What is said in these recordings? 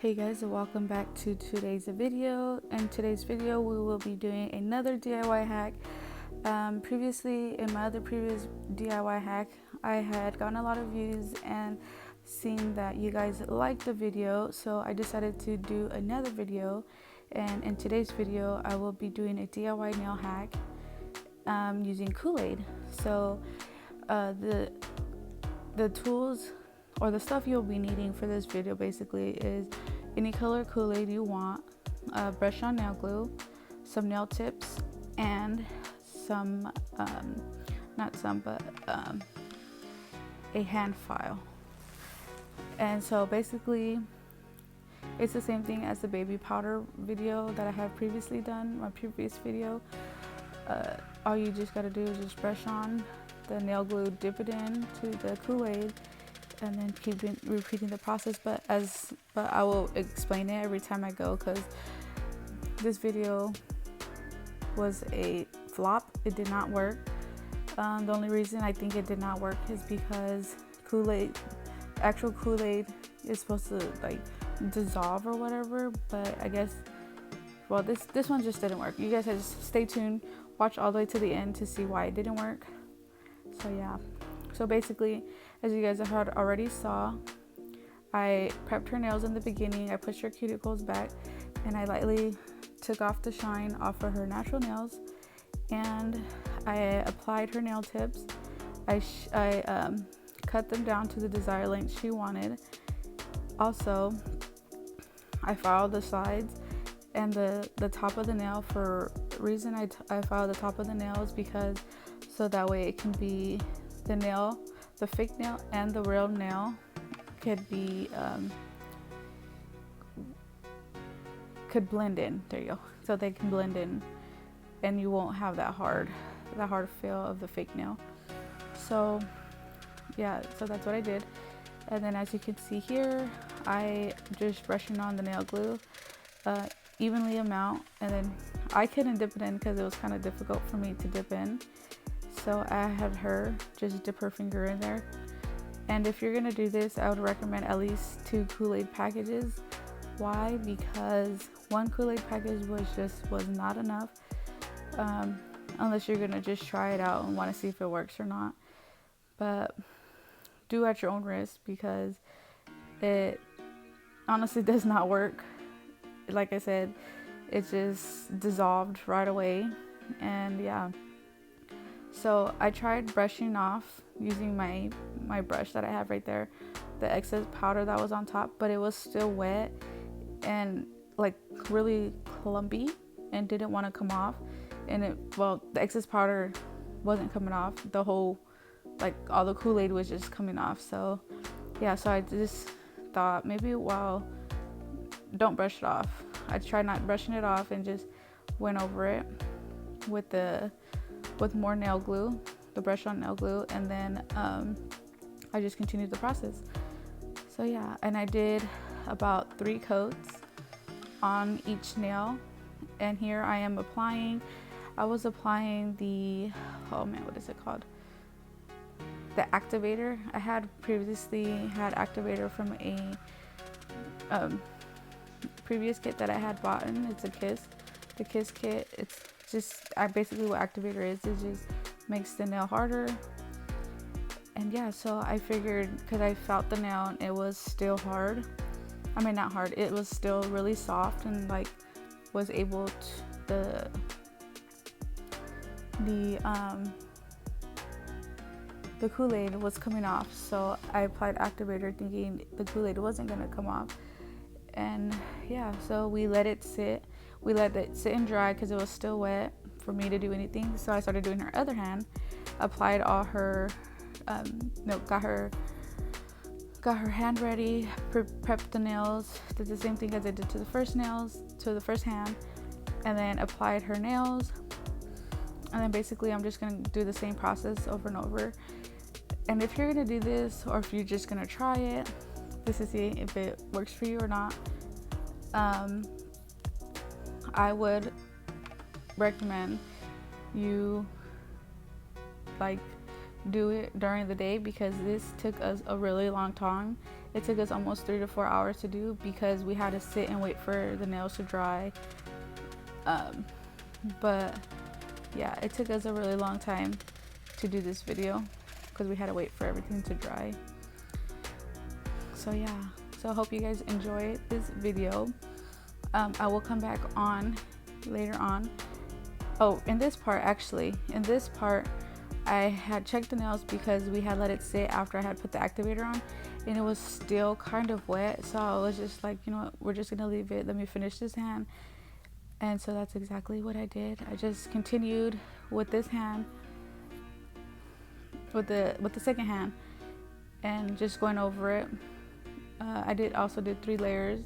Hey guys, and welcome back to today's video. In today's video we will be doing another DIY hack. Previously, in my other previous DIY hack, I had gotten a lot of views and seen that you guys liked the video, so I decided to do another video. And in today's video I will be doing a DIY nail hack using Koolaid. So the tools or the stuff you'll be needing for this video basically is any color Koolaid you want, brush on nail glue, some nail tips, and some a hand file. And so basically it's the same thing as the baby powder video that I have previously done, my previous video. All you just got to do is just brush on the nail glue, dip it in to the Koolaid, and then keep repeating the process. But I will explain it every time I go, because this video was a flop. It did not work. The only reason I think it did not work is because actual Koolaid is supposed to like dissolve or whatever, but I guess, well, this one just didn't work. You guys have to stay tuned, watch all the way to the end to see why it didn't work. So yeah, so basically, as you guys have already saw, I prepped her nails in the beginning. I pushed her cuticles back and I lightly took off the shine off of her natural nails, and I applied her nail tips. I cut them down to the desired length she wanted. Also, I filed the sides and the top of the nail. For reason I filed the top of the nail is because so that way it can be the fake nail and the real nail could blend in. There you go. So they can blend in and you won't have that hard feel of the fake nail. So yeah, so that's what I did. And then as you can see here, I just brushing on the nail glue evenly amount, and then I couldn't dip it in because it was kind of difficult for me to dip in. So I had her just dip her finger in there. And if you're gonna do this, I would recommend at least 2 Koolaid packages. Why? Because one Koolaid package was not enough, unless you're gonna just try it out and want to see if it works or not. But do at your own risk, because it honestly does not work. Like I said, it just dissolved right away. And yeah, so I tried brushing off using my brush that I have right there, the excess powder that was on top, but it was still wet and like really clumpy and didn't want to come off. And the excess powder wasn't coming off. The whole, like, all the Koolaid was just coming off. So yeah, so I just thought maybe, well, don't brush it off. I tried not brushing it off and just went over it with more nail glue, the brush on nail glue, and then I just continued the process. So yeah, and I did about 3 coats on each nail. And here I am I was applying the, oh man, what is it called? The activator. I had previously had activator from a previous kit that I had bought. It's the Kiss kit. It's just basically what activator is. It just makes the nail harder. And yeah, so I figured, because I felt the nail and it was still hard. I mean, not hard. It was still really soft, and like was able to the Koolaid was coming off. So I applied activator thinking the Koolaid wasn't gonna come off. And yeah, so we let it sit and dry because it was still wet for me to do anything. So I started doing her other hand, applied all her got her hand ready, prepped the nails, did the same thing as I did to the first hand, and then applied her nails. And then basically I'm just gonna do the same process over and over. And if you're gonna do this, or if you're just gonna try it just to see if it works for you or not, I would recommend you like do it during the day, because this took us a really long time It took us almost 3 to 4 hours to do because we had to sit and wait for the nails to dry. But yeah, it took us a really long time to do this video because we had to wait for everything to dry. So yeah, so I hope you guys enjoy this video. I will come back on later on. Oh, in this part I had checked the nails because we had let it sit after I had put the activator on, and it was still kind of wet. So I was just like, you know what, we're just gonna leave it, let me finish this hand. And so that's exactly what I did. I just continued with this hand, with the second hand, and just going over it. I also did 3 layers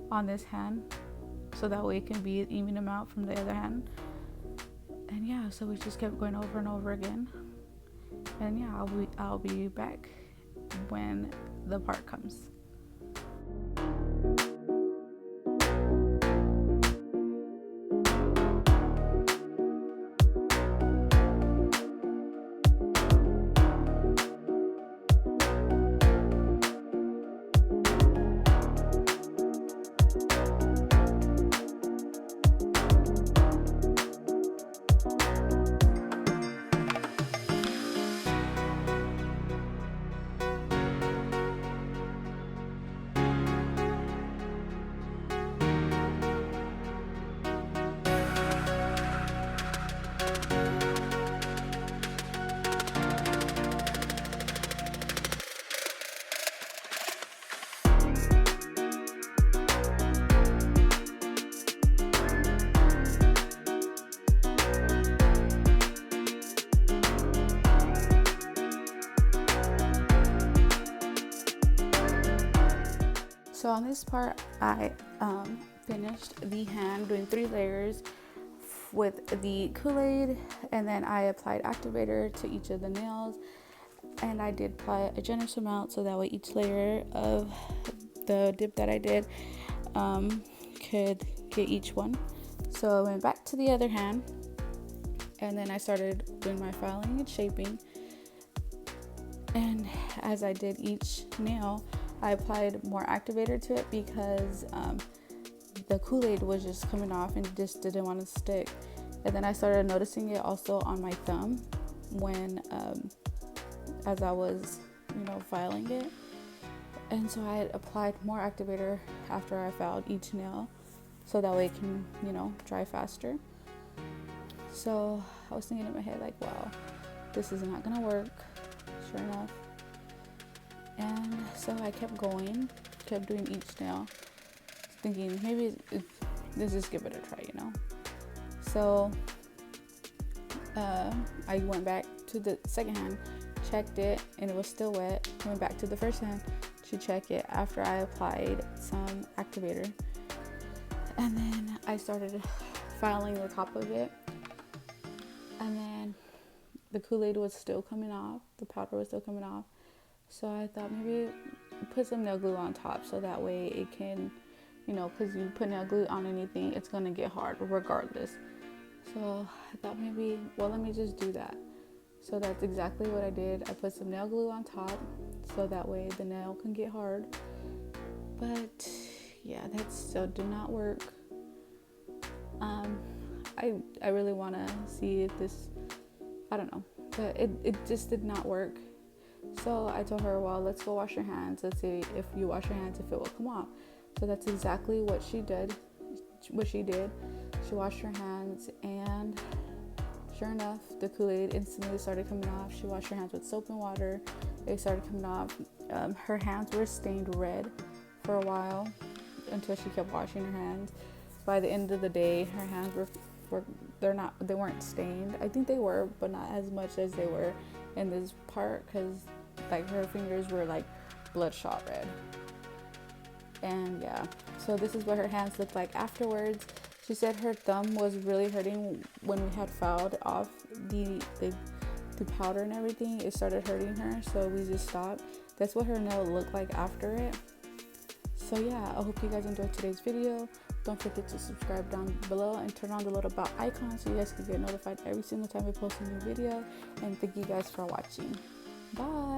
on this hand, so that way it can be an even amount from the other hand. And yeah, so we just kept going over and over again. And yeah, I'll be back when the part comes. So on this part, I finished the hand doing 3 layers with the Koolaid, and then I applied activator to each of the nails, and I did apply a generous amount so that way each layer of the dip that I did could get each one. So I went back to the other hand, and then I started doing my filing and shaping. And as I did each nail, I applied more activator to it because the Koolaid was just coming off and just didn't want to stick. And then I started noticing it also on my thumb when as I was, filing it. And so I had applied more activator after I filed each nail so that way it can, dry faster. So I was thinking in my head like, wow, this is not gonna work. Sure enough. And so I kept going, kept doing each nail, thinking maybe let's just give it a try, So I went back to the second hand, checked it, and it was still wet. Went back to the first hand to check it after I applied some activator. And then I started filing the top of it. And then the Koolaid was still coming off, the powder was still coming off. So I thought maybe put some nail glue on top so that way it can, because you put nail glue on anything, it's going to get hard regardless. So I thought maybe, let me just do that. So that's exactly what I did. I put some nail glue on top so that way the nail can get hard. But yeah, that still did not work. I really want to see if this, I don't know, but it just did not work. So I told her, let's go wash your hands. Let's see if you wash your hands, if it will come off. So that's exactly what she did. She washed her hands, and sure enough, the Koolaid instantly started coming off. She washed her hands with soap and water. It started coming off. Her hands were stained red for a while until she kept washing her hands. By the end of the day, her hands they weren't stained. I think they were, but not as much as they were in this part, because her fingers were bloodshot red. And yeah, so this is what her hands looked like afterwards. She said her thumb was really hurting when we had filed off the powder and everything. It started hurting her, so we just stopped. That's what her nail looked like after it. So yeah, I hope you guys enjoyed today's video. Don't forget to subscribe down below and turn on the little bell icon so you guys can get notified every single time we post a new video. And thank you guys for watching. Bye.